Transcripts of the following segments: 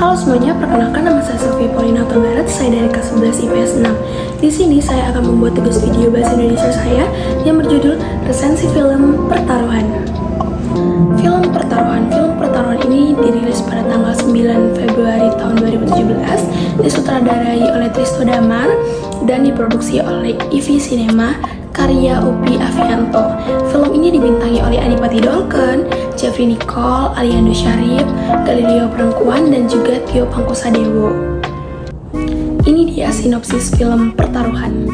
Halo semuanya, perkenalkan nama saya Sylvia Paulina Barat, saya dari kelas 11 IPS 6. Di sini saya akan membuat tugas video bahasa Indonesia saya yang berjudul resensi film Pertaruhan. Film Pertaruhan ini dirilis pada tanggal 9 Februari tahun 2017, disutradarai oleh Tristo Damar dan diproduksi oleh IVI Cinema karya Upi Avianto. Film ini dibintangi oleh Adipati Dolken, Jeffrey Nicole, Aliando Syarif, Galileo Perengkuan, dan juga Tio Pangkosadewo. Ini dia sinopsis film Pertaruhan.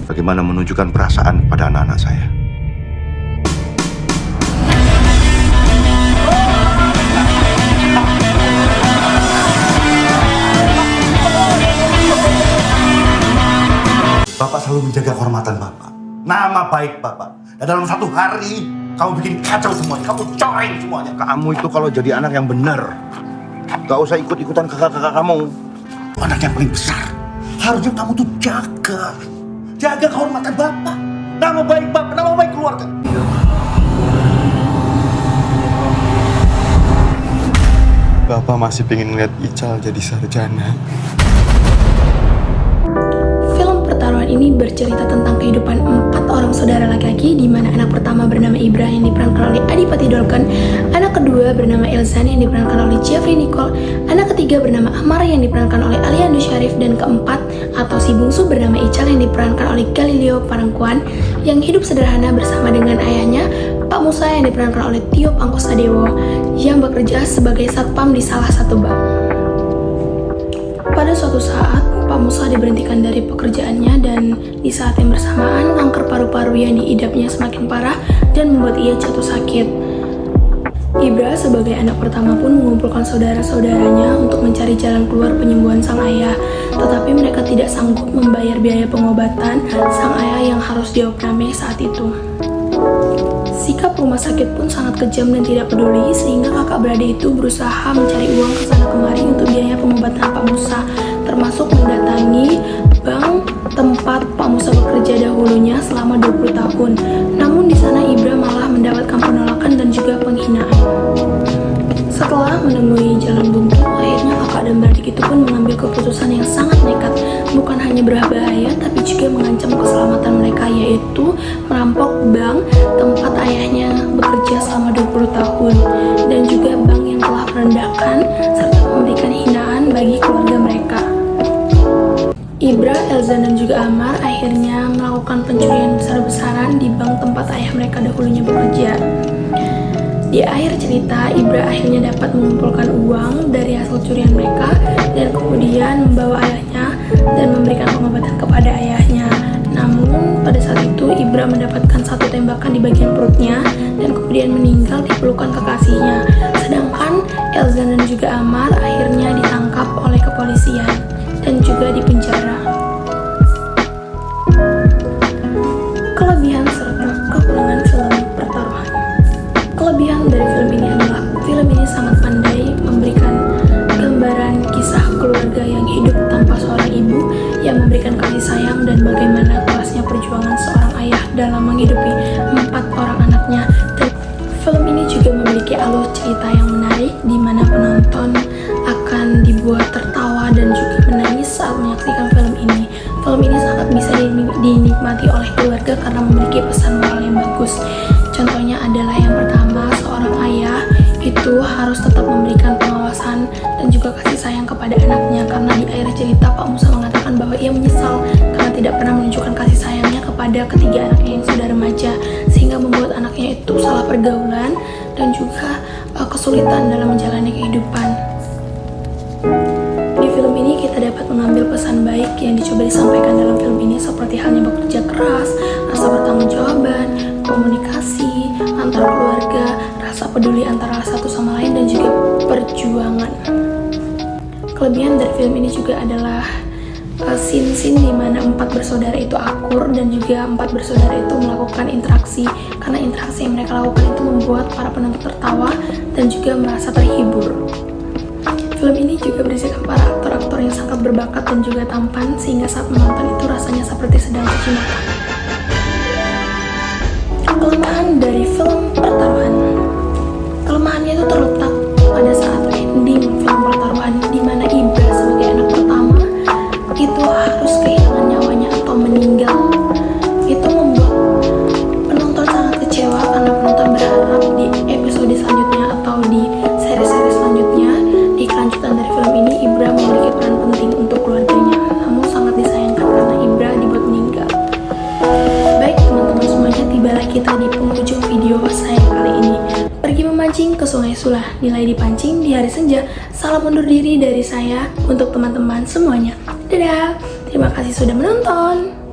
Bagaimana menunjukkan perasaan pada anak-anak saya? Bapak selalu menjaga kehormatan Bapak, nama baik Bapak. Dan dalam satu hari, kamu bikin kacau semuanya, kamu coreng semuanya. Kamu itu kalau jadi anak yang benar, gak usah ikut-ikutan kakak-kakak kamu. Anak yang paling besar, harusnya kamu tuh jaga kehormatan Bapak, nama baik Bapak, nama baik keluarga. Bapak masih pengen ngeliat Ical jadi sarjana. Pertaruhan ini bercerita tentang kehidupan 4 orang saudara laki-laki, di mana anak pertama bernama Ibra yang diperankan oleh Adipati Dolken, anak kedua bernama Elzan yang diperankan oleh Jeffrey Nicole, anak ketiga bernama Ahmar yang diperankan oleh Aliando Syarif, dan keempat atau si bungsu bernama Ical yang diperankan oleh Galileo Perengkuan yang hidup sederhana bersama dengan ayahnya Pak Musa yang diperankan oleh Tio Pangkosadewo yang bekerja sebagai satpam di salah satu bank. Pada suatu saat, Pak Musa diberhentikan dari pekerjaannya dan di saat yang bersamaan kanker paru-paru yang diidapnya semakin parah dan membuat ia jatuh sakit. Ibra sebagai anak pertama pun mengumpulkan saudara-saudaranya untuk mencari jalan keluar penyembuhan sang ayah, tetapi mereka tidak sanggup membayar biaya pengobatan sang ayah yang harus dioperasi saat itu. Sikap rumah sakit pun sangat kejam dan tidak peduli, sehingga kakak beradik itu berusaha mencari uang ke sana kemari untuk biaya pengobatan Pak Musa, termasuk mendatangi bank tempat Pak Musa bekerja dahulunya selama 20 tahun. Namun di sana Ibra malah mendapatkan penolakan dan juga penghinaan. Setelah menemui jalan buntu, akhirnya kakak dan beradik itu pun mengambil keputusan yang sangat nekat, bukan hanya berbahaya tapi juga mengancam keselamatan mereka, yaitu merampok bank tempat ayahnya bekerja selama 20 tahun dan juga bank yang telah merendahkan serta memberikan hinaan bagi keluarga mereka. Ibra, Elzan, dan juga Amar akhirnya melakukan pencurian besar-besaran di bank tempat ayah mereka dahulunya bekerja. Di akhir cerita, Ibra akhirnya dapat mengumpulkan uang dari hasil curian mereka dan kemudian membawa ayahnya dan memberikan pengobatan kepada ayahnya. Namun, pada saat itu Ibra mendapatkan satu tembakan di bagian perutnya dan kemudian meninggal di pelukan kekasihnya. Sedangkan Elzan dan juga Amar akhirnya ditangkap oleh kepolisian dan juga dipenjara. Kelebihan serta kekurangan film Pertaruhan. Kelebihan dari film ini adalah film ini sangat pandai memberikan gambaran kisah keluarga yang hidup tanpa seorang ibu yang memberikan kasih sayang dan bagaimana kerasnya perjuangan seorang ayah dalam menghidupi 4 orang anaknya. Dan film ini juga memiliki alur cerita yang menarik di mana penonton akan dibuat tertawa dan juga menangis saat menyaksikan film ini. Film ini sangat bisa dinikmati oleh keluarga karena memiliki pesan moral yang bagus. Contohnya adalah yang pertama, seorang ayah itu harus tetap memberikan pengawasan dan juga kasih sayang kepada anaknya, karena di akhir cerita Pak Musa mengatakan bahwa ia menyesal karena tidak pernah menunjukkan kasih sayangnya kepada ketiga anaknya yang sudah remaja, sehingga membuat anaknya itu salah pergaulan dan juga kesulitan dalam menjalani kehidupan. Di film ini kita dapat mengambil pesan baik yang dicoba disampaikan dalam film ini, seperti halnya bekerja keras, rasa bertanggungjawaban, komunikasi antar keluarga, rasa peduli antara satu sama lain, dan juga perjuangan. Kelebihan dari film ini juga adalah scene-scene di mana 4 bersaudara itu akur dan juga 4 bersaudara itu melakukan interaksi, karena interaksi yang mereka lakukan itu membuat para penonton tertawa dan juga merasa terhibur. Film ini juga berisikan para aktor-aktor yang sangat berbakat dan juga tampan, sehingga saat menonton itu rasanya seperti sedang cuci mata. Kelemahan dari film Pertaruhan. Kelemahannya itu terletak pada saat ending film Pertaruhan di mana Ibra sebagai anak pertama itu harus kehilangan nyawanya atau meninggal. Itu membuat penonton sangat kecewa karena penonton berharap di episode selanjutnya atau di seri-seri selanjutnya di kelanjutan dari film ini Ibra memiliki peran penting untuk keluarganya. Namun sangat disayangkan karena Ibra dibuat meninggal. Baik teman-teman semuanya, tibalah kita di penghujung video saya kali ini. Pergi memancing ke Sungai Sulah, nilai dipancing di hari senja. Salam undur diri dari saya untuk teman-teman semuanya. Dadah, terima kasih sudah menonton.